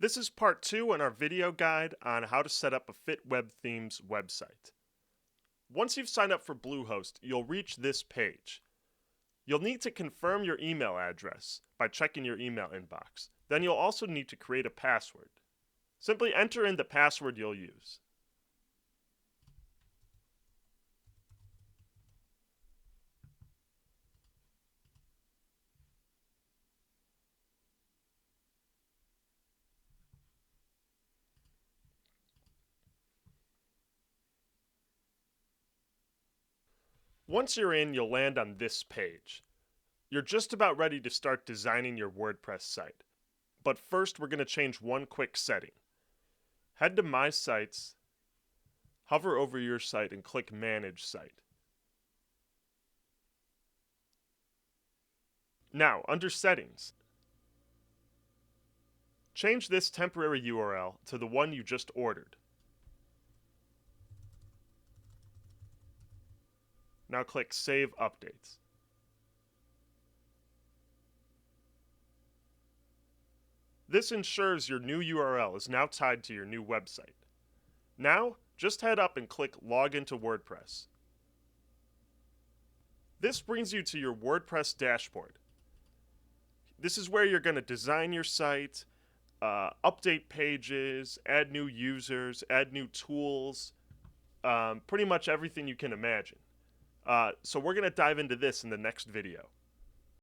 This is part 2 in our video guide on how to set up a Fit Web Themes website. Once you've signed up for Bluehost, you'll reach this page. You'll need to confirm your email address by checking your email inbox. Then you'll also need to create a password. Simply enter in the password you'll use. Once you're in, you'll land on this page. You're just about ready to start designing your WordPress site. But first, we're going to change one quick setting. Head to My Sites, hover over your site, and click Manage Site. Now, under Settings, change this temporary URL to the one you just ordered. Now click Save Updates. This ensures your new URL is now tied to your new website. Now, just head up and click Log into WordPress. This brings you to your WordPress dashboard. This is where you're going to design your site, update pages, add new users, add new tools, pretty much everything you can imagine. So we're going to dive into this in the next video.